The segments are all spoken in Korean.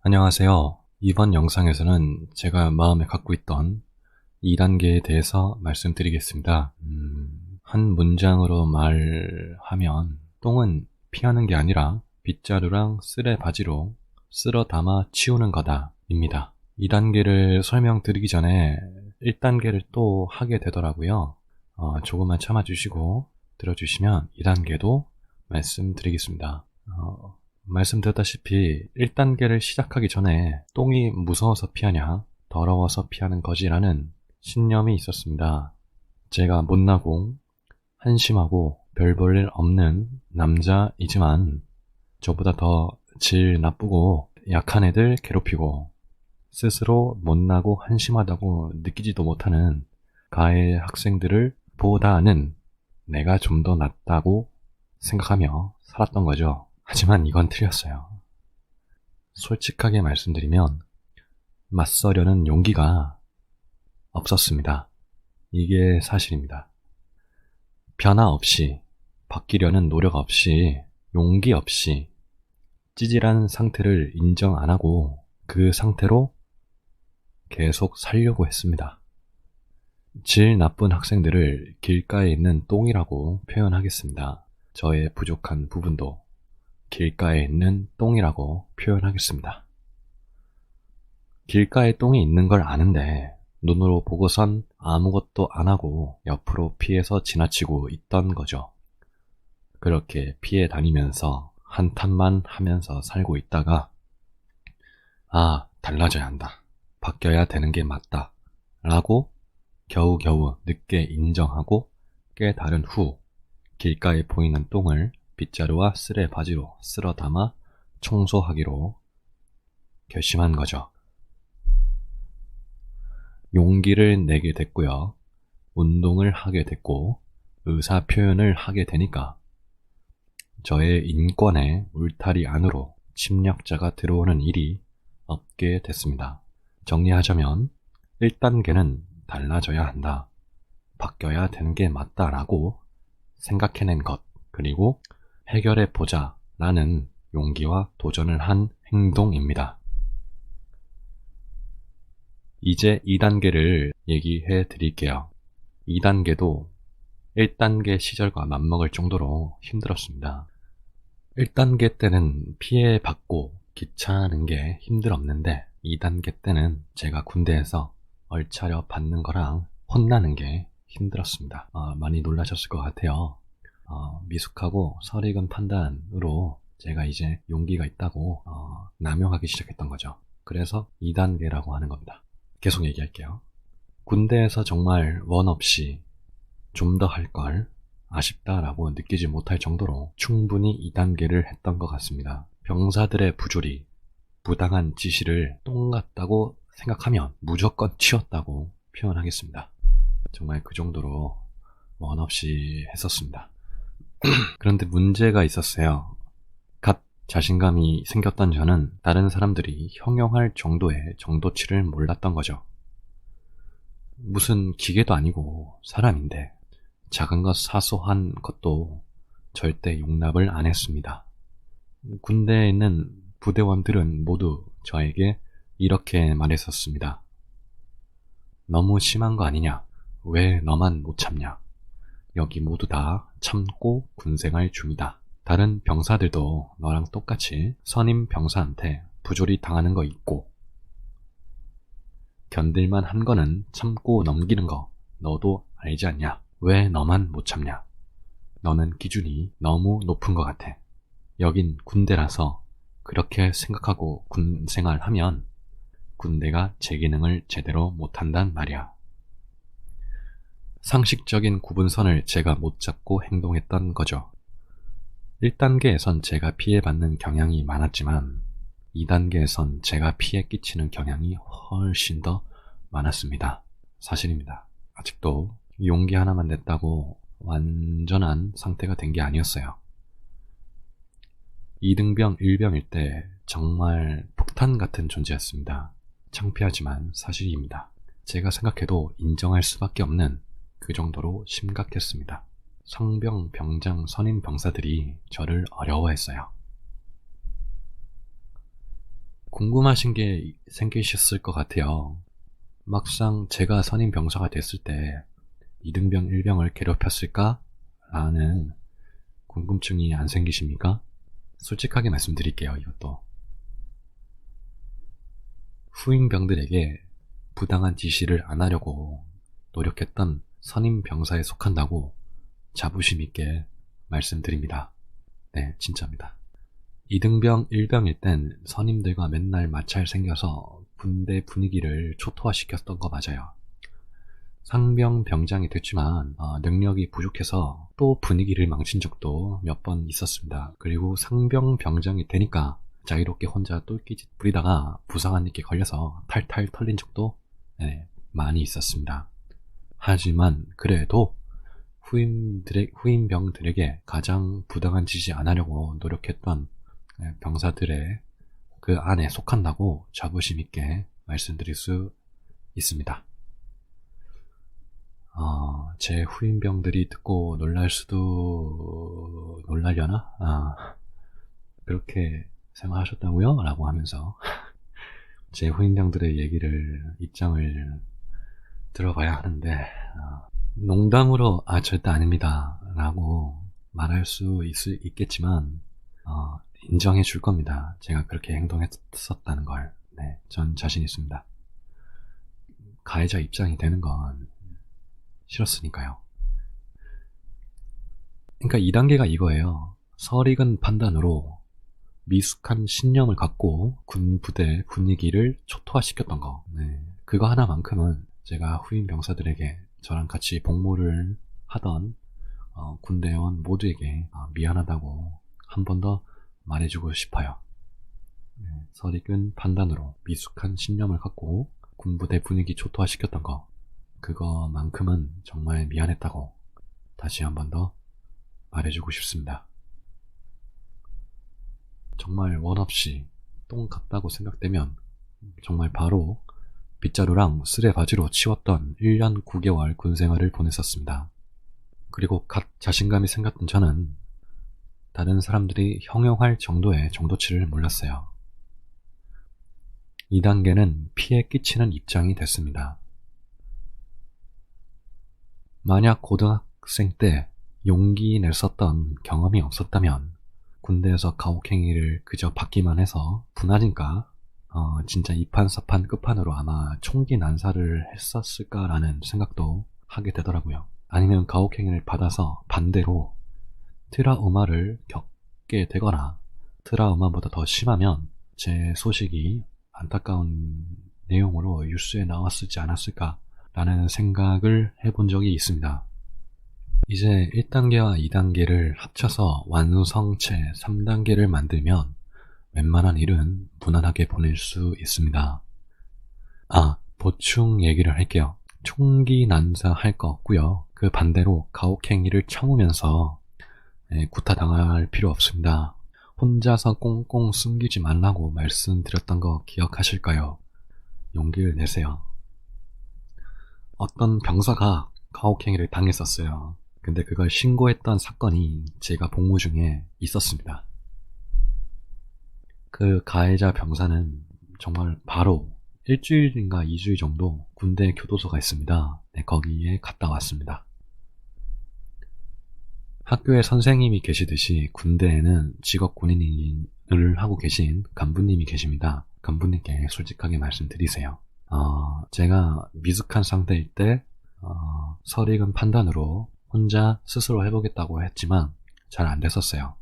안녕하세요. 이번 영상에서는 제가 마음에 갖고 있던 2단계에 대해서 말씀드리겠습니다. 한 문장으로 말하면 똥은 피하는 게 아니라 빗자루랑 쓰레 바지로 쓸어 담아 치우는 거다 입니다. 2단계를 설명드리기 전에 1단계를 또 하게 되더라고요. 조금만 참아주시고 들어주시면 2단계도 말씀드리겠습니다. 말씀드렸다시피 1단계를 시작하기 전에 똥이 무서워서 피하냐, 더러워서 피하는 거지라는 신념이 있었습니다. 제가 못나고 한심하고 별 볼 일 없는 남자이지만 저보다 더 질 나쁘고 약한 애들 괴롭히고 스스로 못나고 한심하다고 느끼지도 못하는 가해 학생들을 보다는 내가 좀 더 낫다고 생각하며 살았던 거죠. 하지만 이건 틀렸어요. 솔직하게 말씀드리면 맞서려는 용기가 없었습니다. 이게 사실입니다. 변화 없이, 바뀌려는 노력 없이, 용기 없이 찌질한 상태를 인정 안 하고 그 상태로 계속 살려고 했습니다. 질 나쁜 학생들을 길가에 있는 똥이라고 표현하겠습니다. 저의 부족한 부분도 길가에 있는 똥이라고 표현하겠습니다. 길가에 똥이 있는 걸 아는데 눈으로 보고선 아무것도 안 하고 옆으로 피해서 지나치고 있던 거죠. 그렇게 피해 다니면서 한탄만 하면서 살고 있다가 달라져야 한다. 바뀌어야 되는 게 맞다. 라고 겨우겨우 늦게 인정하고 깨달은 후 길가에 보이는 똥을 빗자루와 쓰레 바지로 쓸어 담아 청소하기로 결심한 거죠. 용기를 내게 됐고요. 운동을 하게 됐고 의사 표현을 하게 되니까 저의 인권의 울타리 안으로 침략자가 들어오는 일이 없게 됐습니다. 정리하자면 1단계는 달라져야 한다. 바뀌어야 되는 게 맞다라고 생각해낸 것, 그리고 해결해보자 라는 용기와 도전을 한 행동입니다. 이제 2단계를 얘기해 드릴게요. 2단계도 1단계 시절과 맞먹을 정도로 힘들었습니다. 1단계 때는 피해받고 귀찮은 게 힘들었는데 2단계 때는 제가 군대에서 얼차려 받는 거랑 혼나는 게 힘들었습니다. 많이 놀라셨을 것 같아요. 미숙하고 설익은 판단으로 제가 이제 용기가 있다고 남용하기 시작했던 거죠. 그래서 2단계라고 하는 겁니다. 계속 얘기할게요. 군대에서 정말 원 없이 좀 더 할 걸 아쉽다라고 느끼지 못할 정도로 충분히 2단계를 했던 것 같습니다. 병사들의 부조리, 부당한 지시를 똥 같다고 생각하면 무조건 치웠다고 표현하겠습니다. 정말 그 정도로 원 없이 했었습니다. 그런데 문제가 있었어요. 갓 자신감이 생겼던 저는 다른 사람들이 형용할 정도의 정도치를 몰랐던 거죠. 무슨 기계도 아니고 사람인데 작은 것 사소한 것도 절대 용납을 안 했습니다. 군대에 있는 부대원들은 모두 저에게 이렇게 말했었습니다. 너무 심한 거 아니냐? 왜 너만 못 참냐? 여기 모두 다 참고 군생활 중이다. 다른 병사들도 너랑 똑같이 선임 병사한테 부조리 당하는 거 있고 견딜만 한 거는 참고 넘기는 거 너도 알지 않냐? 왜 너만 못 참냐? 너는 기준이 너무 높은 것 같아. 여긴 군대라서 그렇게 생각하고 군생활 하면 군대가 제 기능을 제대로 못한단 말이야. 상식적인 구분선을 제가 못 잡고 행동했던 거죠. 1단계에선 제가 피해받는 경향이 많았지만 2단계에선 제가 피해 끼치는 경향이 훨씬 더 많았습니다. 사실입니다. 아직도 용기 하나만 냈다고 완전한 상태가 된 게 아니었어요. 2등병 1병일 때 정말 폭탄 같은 존재였습니다. 창피하지만 사실입니다. 제가 생각해도 인정할 수밖에 없는 그 정도로 심각했습니다. 상병, 병장, 선임 병사들이 저를 어려워했어요. 궁금하신 게 생기셨을 것 같아요. 막상 제가 선임 병사가 됐을 때 이등병 일병을 괴롭혔을까? 라는 궁금증이 안 생기십니까? 솔직하게 말씀드릴게요, 이것도. 후임병들에게 부당한 지시를 안 하려고 노력했던 선임 병사에 속한다고 자부심 있게 말씀드립니다. 네, 진짜입니다. 이등병, 일병일 땐 선임들과 맨날 마찰 생겨서 군대 분위기를 초토화시켰던 거 맞아요. 상병, 병장이 됐지만 능력이 부족해서 또 분위기를 망친 적도 몇 번 있었습니다. 그리고 상병, 병장이 되니까 자유롭게 혼자 똘끼짓 부리다가 부상한 일에 걸려서 탈탈 털린 적도 많이 있었습니다. 하지만 그래도 후임병들에게 가장 부당한 짓이 안 하려고 노력했던 병사들의 그 안에 속한다고 자부심 있게 말씀드릴 수 있습니다. 제 후임병들이 듣고 놀라려나? 그렇게 생각하셨다고요? 라고 하면서 제 후임병들의 입장을 들어봐야 하는데, 농담으로, 절대 아닙니다. 라고 말할 수 있겠지만, 인정해 줄 겁니다. 제가 그렇게 행동했었다는 걸. 네, 전 자신 있습니다. 가해자 입장이 되는 건 싫었으니까요. 그러니까 2단계가 이거예요. 설익은 판단으로 미숙한 신념을 갖고 군 부대 분위기를 초토화시켰던 거. 네, 그거 하나만큼은 제가 후임 병사들에게 저랑 같이 복무를 하던 군대원 모두에게 미안하다고 한 번 더 말해주고 싶어요. 네, 설익은 판단으로 미숙한 신념을 갖고 군부대 분위기 초토화시켰던 거, 그거만큼은 정말 미안했다고 다시 한 번 더 말해주고 싶습니다. 정말 원 없이 똥 같다고 생각되면 정말 바로 빗자루랑 쓰레바지로 치웠던 1년 9개월 군생활을 보냈었습니다. 그리고 갓 자신감이 생겼던 저는 다른 사람들이 형용할 정도의 정도치를 몰랐어요. 2단계는 피해 끼치는 입장이 됐습니다. 만약 고등학생 때 용기 냈었던 경험이 없었다면 군대에서 가혹행위를 그저 받기만 해서 분하니까 진짜 이판사판 끝판으로 아마 총기 난사를 했었을까라는 생각도 하게 되더라고요. 아니면 가혹행위를 받아서 반대로 트라우마를 겪게 되거나 트라우마보다 더 심하면 제 소식이 안타까운 내용으로 뉴스에 나왔을지 않았을까라는 생각을 해본 적이 있습니다. 이제 1단계와 2단계를 합쳐서 완성체 3단계를 만들면 웬만한 일은 무난하게 보낼 수 있습니다. 보충 얘기를 할게요. 총기 난사할 거 없고요. 그 반대로 가혹행위를 참으면서 구타당할 필요 없습니다. 혼자서 꽁꽁 숨기지 말라고 말씀드렸던 거 기억하실까요? 용기를 내세요. 어떤 병사가 가혹행위를 당했었어요. 근데 그걸 신고했던 사건이 제가 복무 중에 있었습니다. 그 가해자 병사는 정말 바로 일주일인가 2주일 정도 군대 교도소가 있습니다. 네, 거기에 갔다 왔습니다. 학교에 선생님이 계시듯이 군대에는 직업 군인을 하고 계신 간부님이 계십니다. 간부님께 솔직하게 말씀드리세요. 제가 미숙한 상태일 때 설익은 판단으로 혼자 스스로 해보겠다고 했지만 잘 안 됐었어요.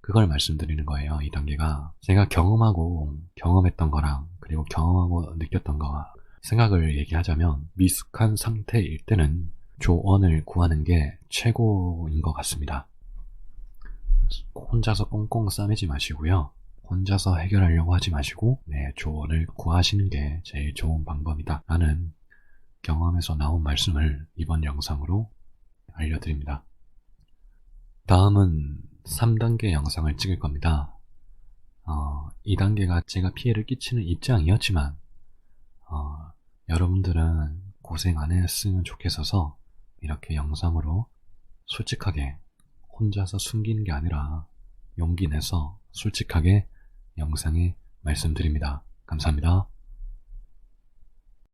그걸 말씀드리는 거예요. 2단계가 제가 경험했던 거랑 그리고 경험하고 느꼈던 거와 생각을 얘기하자면 미숙한 상태일 때는 조언을 구하는 게 최고인 것 같습니다. 혼자서 꽁꽁 싸매지 마시고요. 혼자서 해결하려고 하지 마시고 조언을 구하시는 게 제일 좋은 방법이다 라는 경험에서 나온 말씀을 이번 영상으로 알려드립니다. 다음은 3단계 영상을 찍을 겁니다. 2단계가 제가 피해를 끼치는 입장이었지만 여러분들은 고생 안 했으면 좋겠어서 이렇게 영상으로 솔직하게 혼자서 숨기는 게 아니라 용기 내서 솔직하게 영상에 말씀드립니다. 감사합니다.